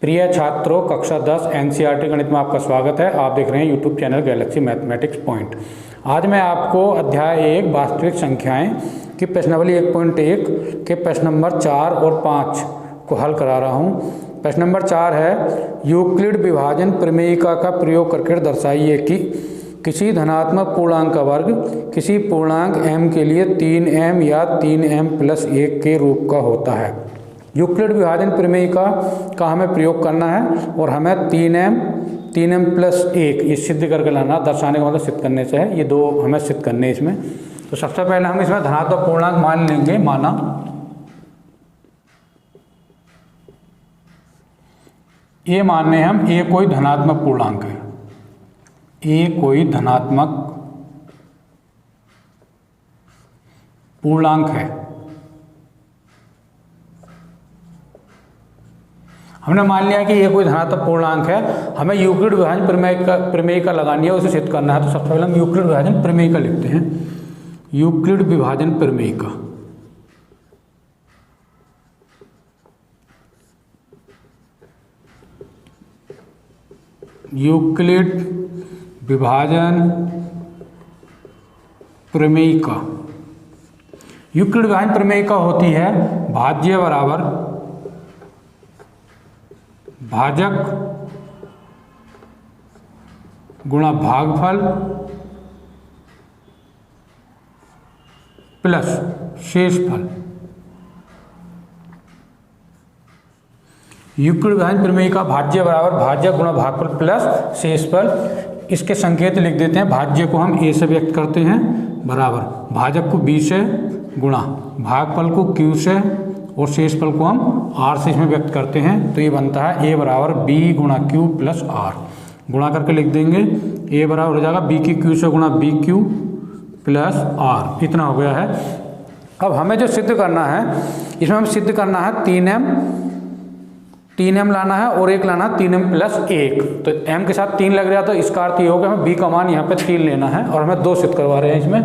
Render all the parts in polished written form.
प्रिय छात्रों, कक्षा 10 एनसीईआरटी गणित में आपका स्वागत है। आप देख रहे हैं YouTube channel Galaxy mathematics point. आज मैं आपको अध्याय 1 वास्तविक संख्याएं की प्रश्नावली 1.1 के प्रश्न नंबर 4 और 5 को हल करा रहा हूं। प्रश्न नंबर 4 है, यूक्लिड विभाजन प्रमेयिका का प्रयोग करके दर्शाइए कि किसी धनात्मक पूर्णांक का वर्ग किसी पूर्णांक m के लिए 3m या 3m+1 के रूप का होता है। यूक्लिड विभाजन प्रमेयिका का हमें प्रयोग करना है और हमें 3m+1 ये सिद्ध करके लाना। दर्शाने का मतलब सिद्ध करने से है, ये दो हमें सिद्ध करने हैं इसमें। तो सबसे पहले हम इसमें धनात्मक पूर्णांक मान लेंगे। माना ये मान लें हम ए कोई धनात्मक पूर्णांक है, ए कोई धनात्मक पूर्णांक है। हमने मान लिया कि ये कोई धनात्मक पूर्णांक है। हमें यूक्लिड विभाजन प्रमेयिका लगानी है, उसे सिद्ध करना है। तो सबसे पहले हम यूक्लिड विभाजन प्रमेयिका लिखते हैं। यूक्लिड विभाजन प्रमेयिका, यूक्लिड विभाजन प्रमेयिका। यूक्लिड विभाजन प्रमेयिका होती है भाज्य बराबर भाजक गुणा भागफल प्लस शेषफल। यूक्लिड विभाजन प्रमेयिका भाज्य बराबर भाजक गुणा भागफल प्लस शेषफल। इसके संकेत लिख देते हैं। भाज्य को हम a से व्यक्त करते हैं बराबर भाजक को b से गुणा भागफल को q से और शेषफल को हम r से इसमें व्यक्त करते हैं। तो ये बनता है a बराबर b गुणा q प्लस r। गुणा करके लिख देंगे a बराबर हो जाएगा b की q से गुणा b q प्लस r। इतना हो गया है। अब हमें जो सिद्ध करना है, इसमें हम सिद्ध करना है 3m लाना है और एक लाना है 3m+1। तो m के साथ 3 लग रहा है, तो इसका अर्थ ये होगा हमें b का मान यहाँ पे 3 लेना है और हमें 2 सिद्ध करवा रहे हैं इसमें।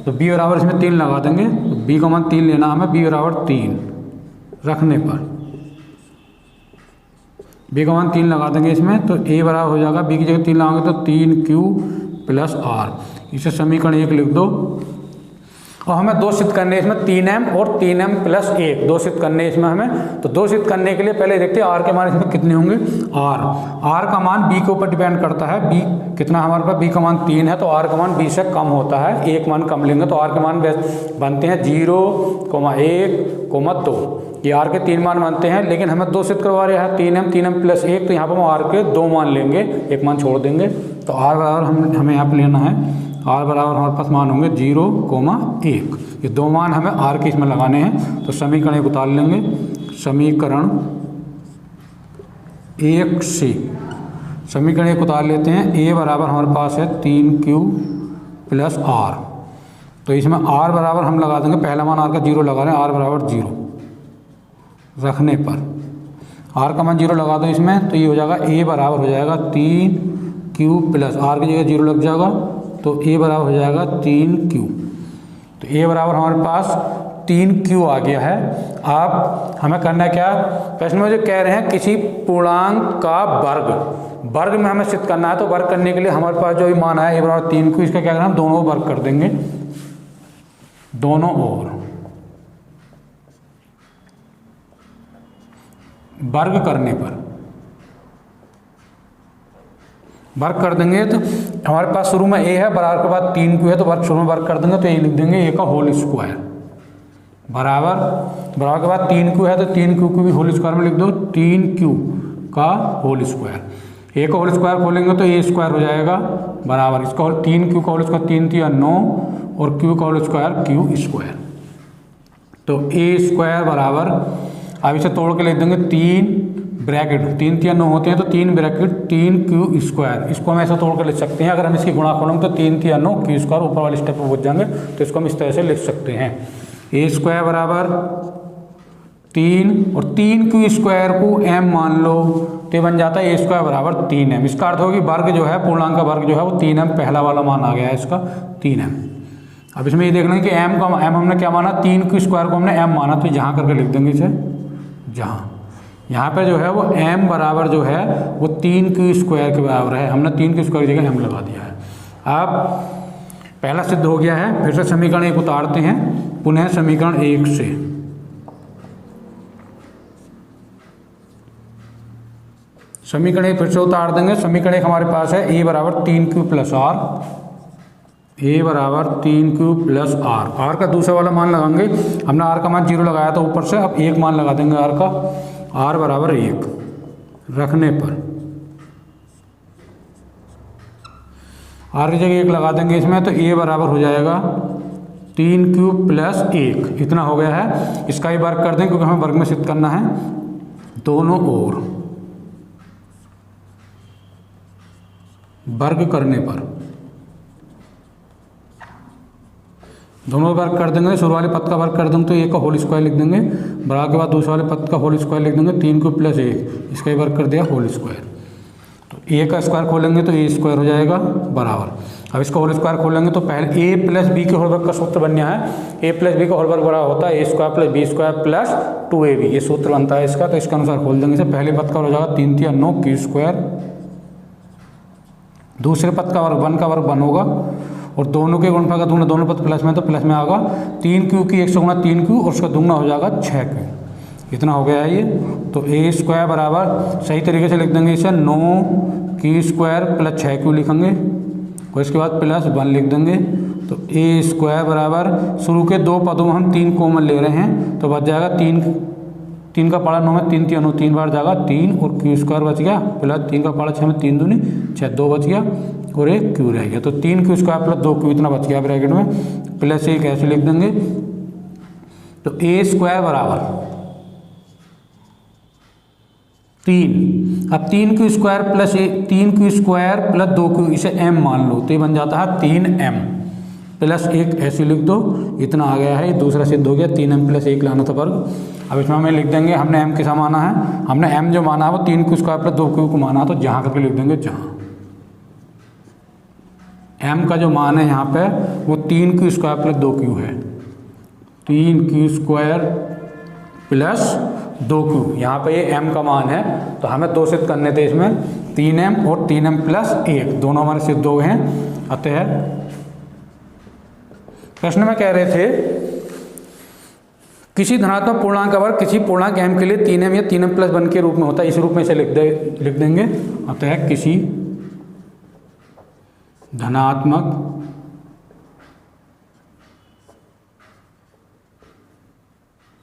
तो b बराबर इसमें 3 लगा देंगे। तो b का मान 3 लेना हमें। b बराबर 3 रखने पर b का मान 3 लगा देंगे इसमें। तो a बराबर हो जाएगा, b की जगह 3 लगाएंगे तो 3q प्लस r। इसे समीकरण 1 लिख दो। और हमें 2 सिद्ध करने इसमें 3m और 3m+1 2 सिद्ध करने इसमें हमें। तो 2 सिद्ध करने के लिए पहले देखते हैं r के मान इसमें कितने होंगे। r का मान b के ऊपर डिपेंड करता है। b कितना हमारे पास, b का मान 3 है, तो r का मान b से कम होता है। एक मान कम लेंगे तो r के मान बनते हैं 0, 1, 2। ये r के 3 मान बनते हैं। लेकिन हमें 2 सिद्ध करवा रहे हैं 3m+1। तो यहाँ पर हम r के 2 मान लेंगे, एक मान छोड़ देंगे। तो r बराबर हमें यहाँ पर लेना है, r बराबर हमारे पास मान होंगे 0, 1। ये 2 मान हमें r के इसमें लगाने हैं। तो समीकरण 1 उतार लेंगे। समीकरण 1 से समीकरण 1 उतार लेते हैं। a बराबर हमारे पास है 3q प्लस r। तो इसमें r बराबर हम लगा देंगे, पहला मान r का 0 लगा रहे हैं, r बराबर 0 रखने पर r का मान 0 लगा दो इसमें। तो ये हो जाएगा a बराबर हो जाएगा 3q प्लस r की जगह 0 लग जाएगा। तो a बराबर हो जाएगा 3q। तो a बराबर हमारे पास 3q आ गया है। अब हमें करना क्या, प्रश्न में जो कह रहे हैं किसी पूर्णांक का वर्ग में हमें सिद्ध करना है। तो वर्ग करने के लिए हमारे पास जो भी मान है a बराबर 3q, इसका क्या करना है, दोनों वर्ग कर देंगे, दोनों ओर वर्ग करने पर वर्ग कर देंगे। तो हमारे पास शुरू में a है, बराबर के बाद 3q है, तो वर्ग शुरू में वर्ग कर देंगे। तो ये लिख देंगे a का होल स्क्वायर बराबर के बाद 3q है, तो 3q को भी होल स्क्वायर में लिख दो। 3q का होल स्क्वायर, a का होल स्क्वायर खोलेंगे तो a स्क्वायर हो जाएगा बराबर इसका 3q का होल स्क्वायर 3 × 9 और q का होल स्क्वायर q स्क्वायर। तो a स्क्वायर बराबर, अब इसे तोड़ के लिख देंगे 3 ब्रैकेट 3 × 9 होते हैं, तो 3 ब्रैकेट 3q स्क्वायर। इसको हम ऐसा तोड़ कर लिख सकते हैं। अगर हम इसकी गुणा खोलेंगे तो 3 × 9 q स्क्वायर, ऊपर वाले स्टेप पर पहुंच जाएंगे। तो इसको हम इस तरह से लिख सकते हैं, a स्क्वायर बराबर 3 और 3q स्क्वायर को m मान लो, तो ये बन जाता है a स्क्वायर बराबर 3m। इसका अर्थ होगा कि वर्ग जो है, पूर्णांक का वर्ग जो है वो 3m, पहला वाला मान आ गया है इसका 3m। अब इसमें ये देखना है कि m हमने क्या माना, 3q स्क्वायर को हमने m माना। तो जहाँ करके लिख देंगे इसे, जहाँ यहाँ पे जो है वो m बराबर जो है वो 3q² के बराबर है। हमने 3q² की जगह m लगा दिया है। अब पहला सिद्ध हो गया है, फिर से समीकरण 1 उतारते हैं, पुनः समीकरण 1 से। समीकरण 1 फिर से उतार देंगे। समीकरण 1 हमारे पास है a बराबर 3q + r, a बराबर 3q + r। r का दूसरा वाला मान लगाएंगे, हमने r का मान 0 लगाया था ऊपर से, अब 1 मान लगा देंगे r का, r बराबर 1 रखने पर r की जगह 1 लगा देंगे इसमें, तो a बराबर हो जाएगा 3q + 1, इतना हो गया है। इसका ही वर्ग कर दें क्योंकि हमें वर्ग में सिद्ध करना है। दोनों ओर वर्ग करने पर दोनों वर्ग कर देंगे। शुरू वाले पद का वर्ग कर देंगे तो a का होल स्क्वायर लिख देंगे, बराबर के बाद दूसरे वाले पद का होल स्क्वायर लिख देंगे, 3q + 1, इसका ही वर्ग कर दिया होल स्क्वायर। तो a का स्क्वायर खोलेंगे तो a² हो जाएगा बराबर। अब इसका होल स्क्वायर खोलेंगे तो पहले a + b के होल वर्ग का सूत्र बन गया है। a + b का होल वर्ग बराबर होता है a² + b² + 2ab, ये सूत्र बनता है इसका। तो इसके अनुसार खोल देंगे इसे। पहले पद का हो जाएगा 3 × 9 q², दूसरे पद का वर्ग 1 का वर्ग 1 होगा, और दोनों के गुणनफल का दुगना, दोनों पद प्लस में तो प्लस में आएगा 3q की 100 गुना 3q और उसका दुगना हो जाएगा 6q, इतना हो गया है ये। तो a² बराबर सही तरीके से लिख देंगे इसे 9q² + 6q लिखेंगे, और इसके बाद +1 लिख देंगे। तो a² बराबर शुरू के दो पदों में हम 3 कॉमन ले रहे हैं, तो बच जाएगा 3 का पारा 9 में 3 × 9 3 बार जाएगा 3, और q² बच गया, प्लस 3 का पारा 6 में 3 दूनी 6, 2 बच गया और एक q रह गया। तो 3q² + 2q इतना बच गया ब्रैकेट में, +1 ऐसे लिख देंगे। तो a² बराबर 3, अब 3q² + 2q, इसे m मान लो, तो ये बन जाता है 3m + 1 ऐसे लिख दो, इतना आ गया है। दूसरा सिद्ध हो गया, 3m + 1 लाना था वर्ग। अब इसमें हमें लिख देंगे, हमने m कैसा माना है, हमने m जो माना है वो 3q² + 2q को माना है, तो जहाँ करके लिख देंगे जहाँ m का जो मान है यहाँ पे वो 3q² + 2q है, 3q² + 2q, यहाँ पे ये m का मान है। तो हमें दो सिद्ध करने थे इसमें, 3m और 3m + 1, दोनों हमारे सिद्ध हो गए हैं। अतः प्रश्न में कह रहे थे किसी धनात्मक पूर्णांक का वर्ग किसी पूर्णांक m के लिए 3m या 3m + 1 के रूप में होता है, इस रूप में इसे लिख देंगे। अतः किसी धनात्मक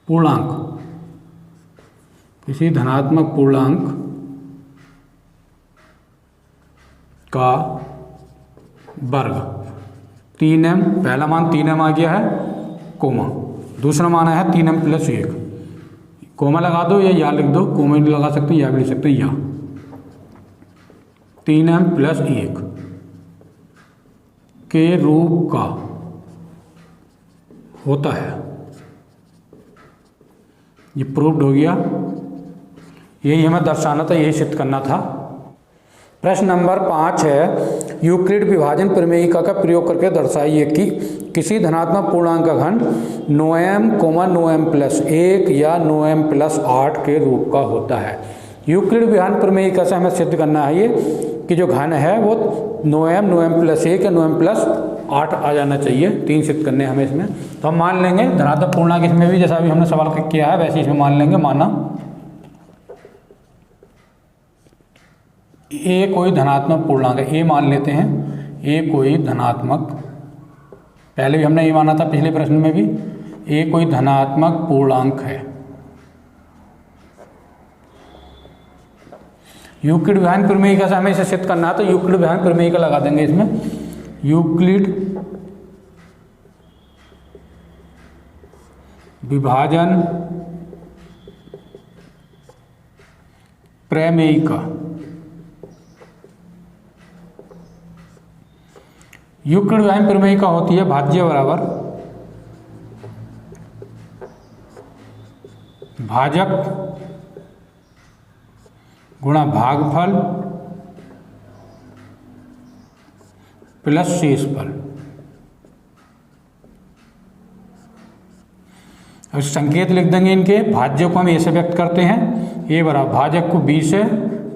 पूर्णांक का वर्ग 3m, पहला मान 3m आ गया है, कोमा, दूसरा मान है 3m + 1, कोमा लगा दो या लिख दो, कोमा भी लगा सकते हैं या भी लिख सकते हैं, या 3m + 1 के रूप का होता है। ये प्रूव्ड हो गया, यही हमें दर्शाना था, यही सिद्ध करना था। प्रश्न नंबर 5 है, यूक्लिड विभाजन प्रमेयिका का प्रयोग करके दर्शाइए कि किसी धनात्मक पूर्णांक का घन 9m, 9m + 1 या 9m + 8 के रूप का होता है। यूक्लिड विभाजन प्रमेयिका से हमें सिद्ध करना है ये कि जो घन है वो 9m, 9m + 1 या 9m + 8 आ जाना चाहिए। 3 सिद्ध करने हमें इसमें। तो हम मान लेंगे धनात्मक पूर्णांक इसमें भी, जैसा अभी हमने सवाल किया है वैसे इसमें मान लेंगे। माना a कोई धनात्मक पूर्णांक है, a मान लेते हैं, a कोई धनात्मक, पहले भी हमने ये माना था पिछले प्रश्न में भी, a कोई धनात्मक पूर्णांक है। यूक्लिड विभाजन प्रमेयिका से हमें इसे सिद्ध करना है, तो यूक्लिड विभाजन प्रमेयिका लगा देंगे इसमें। यूक्लिड विभाजन प्रमेयिका, यूक्लिड विभाजन प्रमेयिका होती है भाज्य बराबर भाजक गुणा भागफल प्लस शेषफल। अब संकेत लिख देंगे इनके, भाज्य को हम ऐसे व्यक्त करते हैं, ए बराबर भाजक को बी से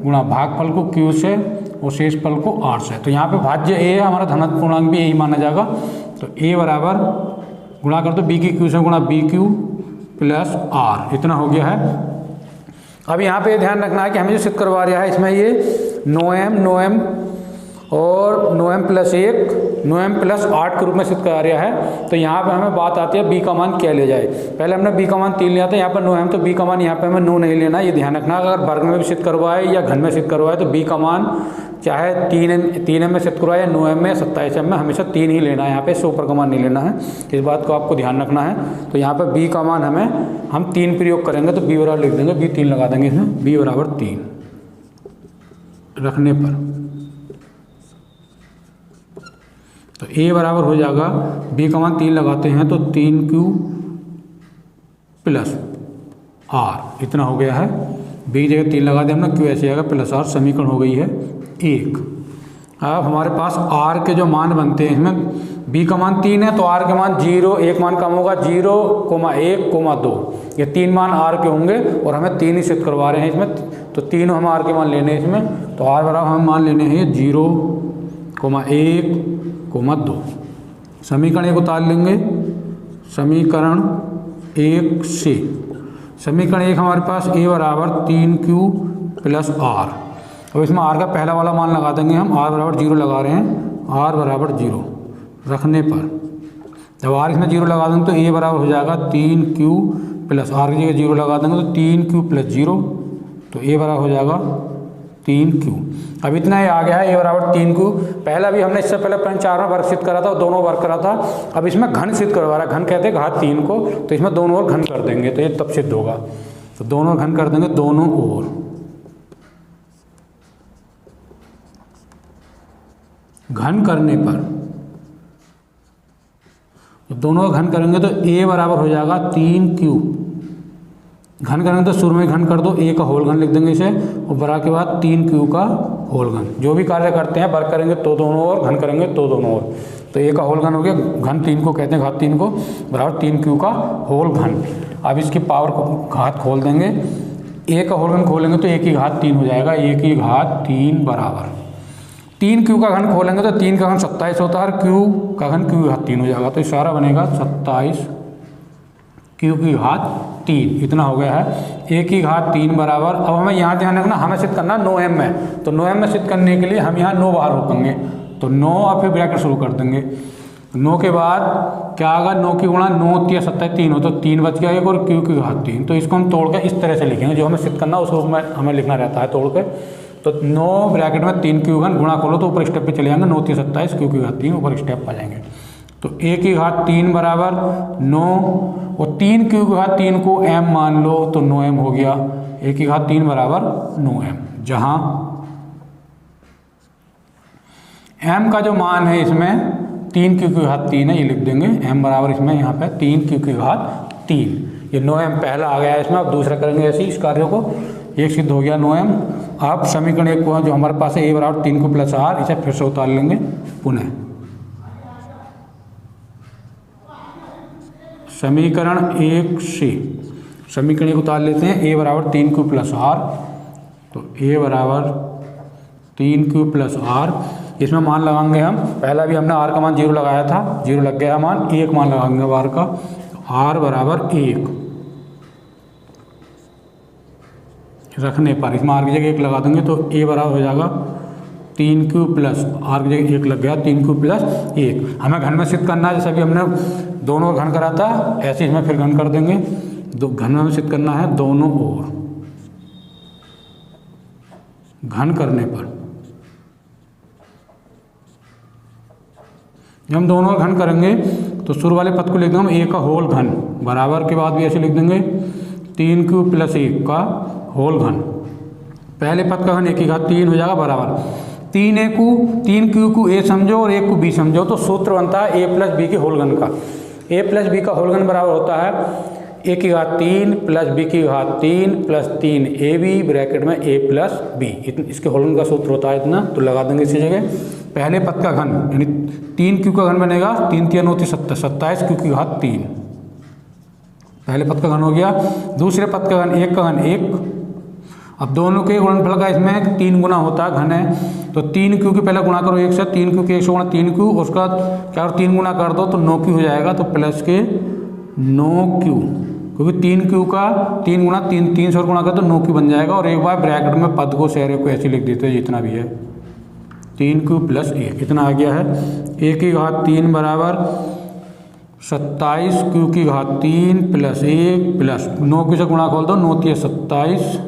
गुणा भागफल को क्यू से और शेषफल को आर से। तो यहाँ पे भाज्य ए है हमारा, धनात्मक पूर्णांक भी यही माना जाएगा। तो ए बराबर गुणा कर दो बी की क्यू से गुणा बी क्यू प्लस आर, इतना हो गया है। अब यहाँ पे ध्यान रखना है कि हमें जो सिद्ध करवा रहा है इसमें ये नो एम और नो एम प्लस 1 नो एम प्लस 8 के रूप में सिद्ध करा रहा है। तो यहाँ पे हमें बात आती है बी का मान क्या ले जाए। पहले हमने बी का मान 3 लिया था, यहाँ पर नो एम, तो बी का मान यहाँ पे हमें नो नहीं लेना, ये ध्यान रखना। अगर वर्ग में भी सिद्ध करवाए या घन में सिद्ध करवाए तो बी का मान चाहे 3 एम में सिद्ध करवाए या 9 एम में 27 एम में, हमेशा 3 ही लेना है, यहाँ पे 100 का मान नहीं लेना है। इस बात को आपको ध्यान रखना है। तो यहाँ पर बी का मान हम 3 प्रयोग करेंगे तो बी बराबर लिख देंगे, बी 3 लगा देंगे इसमें, बी बराबर 3 रखने पर तो ए बराबर हो जाएगा, बी का मान 3 लगाते हैं तो 3Q प्लस आर, इतना हो गया है। बी जगह 3 लगा दें हमने, क्यू ऐसे आएगा प्लस आर, समीकरण हो गई है 1। अब हमारे पास आर के जो मान बनते हैं इसमें, बी का मान 3 है तो आर के मान 0, एक मान कम होगा 0, 1, 2, ये 3 मान आर के होंगे और हमें 3 ही सिद्ध करवा रहे हैं इसमें। तो तीनों हम आर के मान लेने हैं इसमें। तो आर बराबर हम मान लेने हैं 0, 1, 2। समीकरण 1 उतार लेंगे, समीकरण 1 से समीकरण 1 हमारे पास ए बराबर 3Q प्लस आर। अब इसमें आर का पहला वाला मान लगा देंगे हम, आर बराबर 0 लगा रहे हैं, आर बराबर 0 रखने पर जब आर इसमें 0 लगा देंगे तो ए बराबर हो जाएगा 3Q प्लस आर की जगह 0 लगा देंगे तो 3Q प्लस 0, तो ए बराबर हो जाएगा 3Q। अब इतना ही आ गया है, ए बराबर 3Q। पहला भी हमने इससे पहले पॉइंट 4 में वर्ग सिद्ध करा था और दोनों वर्ग करा था। अब इसमें घन सिद्ध करवा रहा है, घन कहते हैं घात 3 को, तो इसमें दोनों ओर घन कर देंगे तो ये तब सिद्ध होगा। तो दोनों घन कर देंगे, दोनों ओर घन करने पर, दोनों घन करेंगे तो ए बराबर हो जाएगा 3Q। घन करेंगे तो शुरू में घन कर दो, ए का होल घन लिख देंगे इसे, और बराबर के बाद 3Q का होल घन। जो भी कार्य करते हैं वर्ग करेंगे तो दोनों ओर, घन करेंगे तो दोनों ओर। तो ए का होल घन हो गया, घन 3 को कहते हैं घात 3 को, बराबर 3Q का होल घन। अब इसकी पावर को घात खोल देंगे, ए का होल घन खोलेंगे तो 1 की घात 3 हो जाएगा, 1 की घात 3 बराबर 3Q का घन खोलेंगे तो 3 का घन 27 होता है और Q का घन Q की घात 3 हो जाएगा। तो इशारा बनेगा 27 Q की घात 3, इतना हो गया है। 1 की घात 3 बराबर, अब हमें यहाँ ध्यान रखना, हमें सिद्ध करना 9 एम में। तो 9 एम में सिद्ध करने के लिए हम यहाँ 9 बाहर रोकेंगे, तो 9 और फिर ब्रैकेट शुरू कर देंगे। 9 के बाद क्या आएगा, 9 की गुणा 9 3 27 3 हो, तो 3 बच गया एक और Q की घात 3। तो इसको हम तोड़ के इस तरह से लिखेंगे, जो हमें सिद्ध करना उस रूप में हमें लिखना रहता है तोड़ के। तो 9 ब्रैकेट में 3Q घन गुणा खोलो तो ऊपर स्टेप पे चले जाएंगे, 9 3 27 Q की घात 3 ऊपर स्टेप आ जाएंगे। तो 1 की घात 3 बराबर 9 और 3Q की घात 3 को m मान लो तो 9m हो गया। 1 की घात 3 बराबर 9m, जहां m का जो मान है इसमें 3Q की घात 3 है, ये लिख देंगे m बराबर इसमें यहाँ पे 3Q की घात 3। ये 9m पहला आ गया है इसमें। अब दूसरा करेंगे ऐसे इस कार्यों को, एक सिद्ध हो गया 9m। अब समीकरण 1 को जो हमारे पास है a बराबर 3Q प्लस आर, इसे फिर से उतार लेंगे पुनः। समीकरण 1 से समीकरण 1 उतार लेते हैं, a बराबर 3Q प्लस आर। तो a बराबर 3Q प्लस आर, इसमें मान लगाएंगे हम। पहला भी हमने r का मान 0 लगाया था, 0 लग गया मान, 1 मान लगाएंगे r का। तो r बराबर 1 रखने पर इसमें r की जगह 1 लगा देंगे तो a बराबर हो जाएगा 3Q प्लस r की जगह 1 लग गया, 3Q प्लस 1। हमें घन में सिद्ध करना है, जैसे अभी हमने दोनों घन करा था, ऐसे इसमें फिर घन कर देंगे। घन में सिद्ध करना है दोनों ओर घन करने पर। जब हम दोनों घन करेंगे तो शुरू वाले पद को लिख देंगे हम a का होल घन, बराबर के बाद भी ऐसे लिख देंगे 3Q प्लस 1 का होल घन। पहले पद का घन 1 की घात 3 हो जाएगा, बराबर 3Q को a समझो और 1 को b समझो, तो सूत्र बनता है a प्लस b के होल घन का। a प्लस b का होल घन बराबर होता है 1 की घात 3 प्लस b की घात 3 प्लस 3ab ब्रैकेट में a प्लस b। इसके होल घन का सूत्र होता है इतना, तो लगा देंगे इसी जगह। पहले पद का घन यानी 3Q का घन बनेगा 3 3 9 27 Q की घात 3, पहले पद का घन हो गया। दूसरे पद का घन 1 का घन 1 अब दोनों के गुणनफल का इसमें 3 गुना होता है, घन है, तो 3 क्यू की पहले गुणा करो 1 से, 3 क्यू के 1 से गुणा 3 क्यू, उसका क्या करो 3 गुना कर दो तो 9 क्यू हो जाएगा, तो प्लस के 9 क्यू, क्योंकि 3 क्यू का 3 गुना 3 से गुणा कर तो 9 क्यू बन जाएगा। और एक बार ब्रैकेट में पद को शेयर को ऐसे लिख देते हैं जितना भी है 3 क्यू प्लस 1 इतना आ गया है। 1 की घात 3 बराबर 27 क्यू की घात 3 प्लस 1 प्लस 9 क्यू से गुणा खोल दो 9 3 27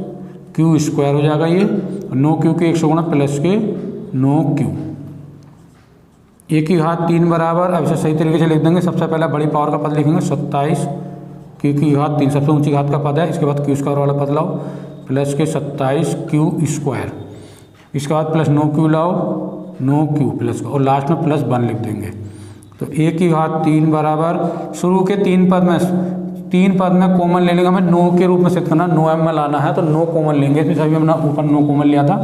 क्यू स्क्वायर हो जाएगा ये, 9 क्यू के 1 से गुणा प्लस के 9 क्यू। 1 की घात 3 बराबर, अब इसे सही तरीके से लिख देंगे, सबसे पहले बड़ी पावर का पद लिखेंगे 27 क्यू की घात 3 सबसे ऊंची घात का पद है, इसके बाद क्यू स्क्वायर वाला पद लाओ प्लस के 27 क्यू स्क्वायर, इसके बाद प्लस 9 क्यू लाओ 9 क्यू प्लस और लास्ट में प्लस 1 लिख देंगे। तो 1 की घात 3 बराबर शुरू के 3 पद में कॉमन ले लेंगे, हमें 9 के रूप में सिद्ध करना, 9m में लाना है तो 9 कॉमन लेंगे, इसमें सभी हमने ऊपर 9 कॉमन लिया था,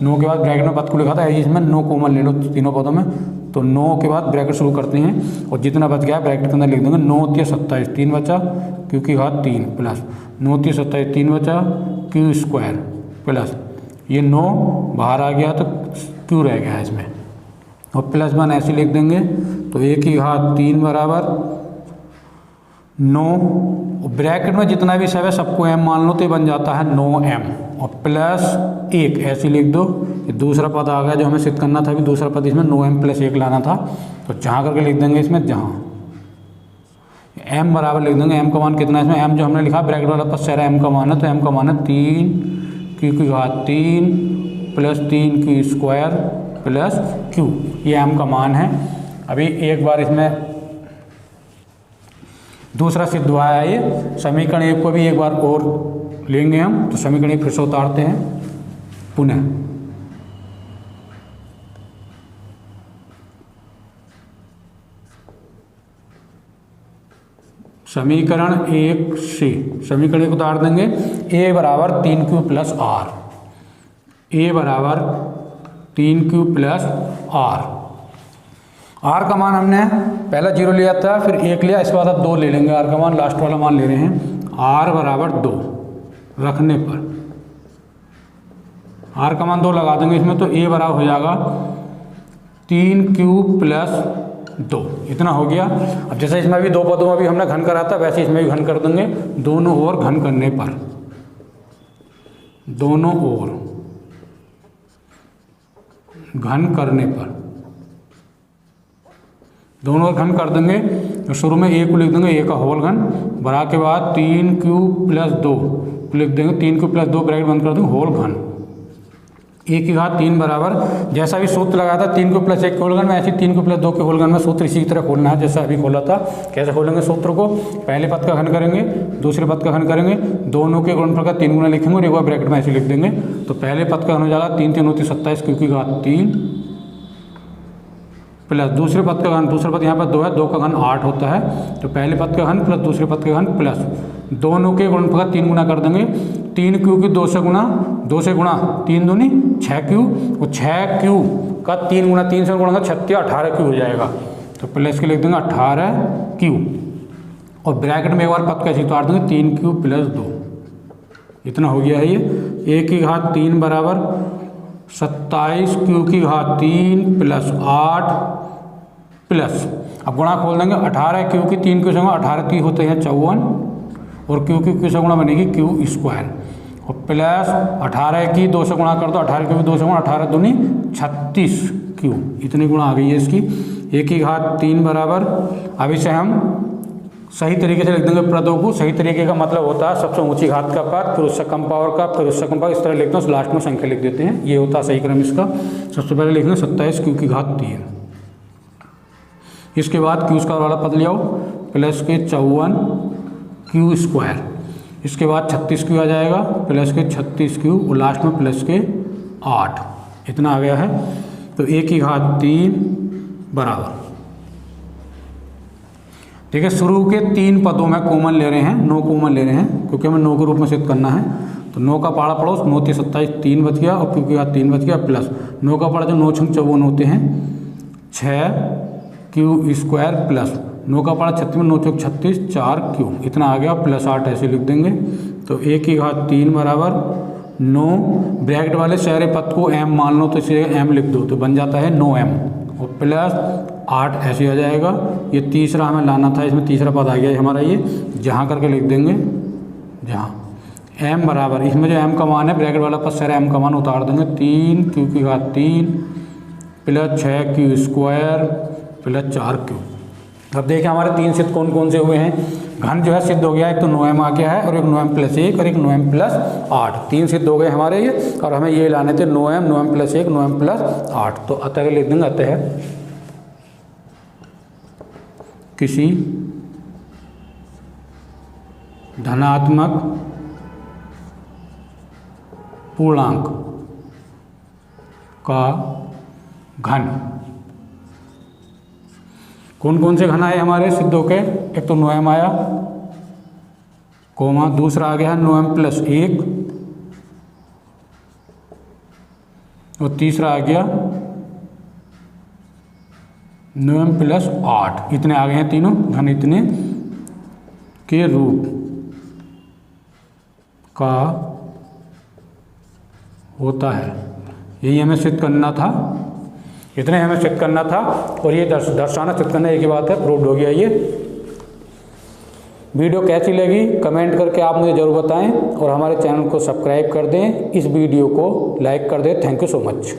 9 के बाद ब्रैकेट में पद को लिखा था, इसमें 9 कॉमन ले लो तीनों पदों में, तो 9 के बाद ब्रैकेट शुरू करते हैं और जितना बच गया ब्रैकेट के अंदर लिख देंगे 9 3 27 3 बचा क्यू की घात 3 प्लस 9 3 27 3 बचा क्यू स्क्वायर प्लस ये 9 बाहर आ गया तो क्यू रह गया है इसमें और प्लस 1 ऐसे लिख देंगे। तो 1 की घात 3 बराबर 9 ब्रैकेट में जितना भी सब है सबको m मान लो तो ये बन जाता है 9m और प्लस 1 ऐसे लिख दो। ये दूसरा पद आ गया जो हमें सिद्ध करना था, अभी दूसरा पद इसमें 9m प्लस 1 लाना था, तो जहाँ करके लिख देंगे इसमें जहाँ m बराबर लिख देंगे, m का मान कितना है इसमें, m जो हमने लिखा ब्रैकेट वाला पद सारा m का मान है, तो m का मान है 3 क्यू की घात 3 plus 3 Q square plus q, ये m का मान है। अभी एक बार इसमें दूसरा सिद्ध हुआ है, ये समीकरण 1 को भी एक बार और लेंगे हम, तो समीकरण 1 फिर से उतारते हैं पुनः। समीकरण 1 से समीकरण 1 उतार देंगे, a बराबर 3q प्लस आर, a बराबर 3q प्लस आर। आर का मान हमने पहला 0 लिया था फिर 1 लिया, इसके बाद अब 2 ले लेंगे, आर का मान लास्ट वाला मान ले रहे हैं, आर बराबर 2 रखने पर आर का मान 2 लगा देंगे इसमें, तो a बराबर हो जाएगा 3q प्लस 2 इतना हो गया। अब जैसे इसमें भी 2 पदों में भी हमने घन करा था वैसे इसमें भी घन कर देंगे, दोनों ओर घन करने पर, दोनों ओर घन करने पर दोनों ओर घन कर देंगे। तो शुरू में a को लिख देंगे a का होल घन, बरा के बाद 3q प्लस 2 लिख देंगे, 3q प्लस 2 ब्रैकेट बंद कर देंगे होल घन। 1 की घात 3 बराबर जैसा भी सूत्र लगाया था 3q प्लस 1 के होल घन में, ऐसे 3q प्लस 2 के होल घन में सूत्र इसी की तरह खोलना है जैसा अभी खोला था। कैसे खोलेंगे सूत्र को, पहले पद का घन करेंगे दूसरे पद का घन करेंगे, दोनों के गुणनफल का 3 गुना लिखेंगे और एक बार ब्रैकेट में ऐसे लिख देंगे। तो पहले पद का घन हो जाएगा 3 3 होती 27 क्यू की घात 3 प्लस दूसरे पद का घन, दूसरा पद यहाँ पर 2 है, 2 का घन 8 होता है, तो पहले पद का घन प्लस दूसरे पद का घन प्लस दोनों के गुणनफल का 3 गुना कर देंगे, 3q की 2 से गुणा 3 दूनी 6q और 6q का 3 गुना 3 से गुणा 36 18q हो जाएगा, तो प्लस के लिख देंगे 18q और ब्रैकेट में एक बार पद का ऐसे उतार देंगे 3q प्लस 2 इतना हो गया है ये। 1 की घात 3 बराबर 27 क्यू की घात 3 प्लस 8 प्लस, अब गुणा खोल देंगे 18 क्यू की 3 क्यू से गुणा 18 3 होते हैं 54 और क्यू की क्यू से गुणा बनेगी क्यू स्क्वायर और प्लस 18 की 2 से गुणा कर दो, 18 क्यू की 2 से गुणा 18 दूनी 36 क्यू इतनी गुणा आ गई है इसकी। 1 की घात 3 बराबर, अब इसे हम सही तरीके से लिख देंगे पदों को, सही तरीके का मतलब होता है सबसे ऊंची घात का पद फिर उससे कम पावर का फिर उससे कम पावर, इस तरह लिखते हैं, लास्ट में संख्या लिख देते हैं, ये होता है सही क्रम इसका। सबसे पहले लिखेंगे 27 क्यू की घात 3, इसके बाद क्यू स्क्वायर वाला पद ले आओ प्लस के 54 क्यू स्क्वायर, इसके बाद 36 क्यू आ जाएगा प्लस के 36 क्यू और लास्ट में प्लस के 8 इतना आ गया है। तो 1 की घात 3 बराबर, ठीक है, शुरू के 3 पदों में कॉमन ले रहे हैं, 9 कॉमन ले रहे हैं क्योंकि हमें 9 के रूप में सिद्ध करना है, तो 9 का पाड़ा पड़ोस 9 3 27 3 बच गया और क्यू की घात 3 बच गया प्लस 9 का पाड़ा जो 9 6 54 होते हैं 6 क्यू स्क्वायर प्लस 9 का पाड़ा 36 में 9 चौक 36 4 क्यू इतना आ गया प्लस 8 ऐसे लिख देंगे। तो 1 की घात 3 बराबर 9 ब्रैकेट वाले सारे पद को m मान लो तो इसे m लिख दो तो बन जाता है 9m और प्लस 8 ऐसे आ जाएगा। ये तीसरा हमें लाना था, इसमें तीसरा पद आ गया हमारा, ये जहाँ करके लिख देंगे जहाँ m बराबर, इसमें जो m का मान है ब्रैकेट वाला पद सारे m का मान उतार देंगे 3 q की घात 3 plus 6q square plus 4q। अब देखिए हमारे 3 सिद्ध कौन कौन से हुए हैं। घन जो है सिद्ध हो गया, एक तो 9m आ गया है और एक 9m प्लस 1 और एक 9m प्लस 8, 3 सिद्ध हो गए हमारे ये। और हमें ये लाने थे 9m प्लस 1 9m प्लस 8। तो अतः लिख देंगे अतः किसी धनात्मक पूर्णांक का घन, कौन कौन से घन आए हमारे सिद्धों के, एक तो 9m आया कोमा, दूसरा आ गया है 9m प्लस 1 और तीसरा आ गया 9m प्लस 8। इतने आ गए हैं तीनों घन, इतने के रूप का होता है। यही हमें सिद्ध करना था, इतने हमें सिद्ध करना था। और ये दर्शाना सिद्ध करना एक ही बात है, प्रूव्ड हो गया ये। वीडियो कैसी लगी कमेंट करके आप मुझे ज़रूर बताएं और हमारे चैनल को सब्सक्राइब कर दें, इस वीडियो को लाइक कर दें। Thank you so much.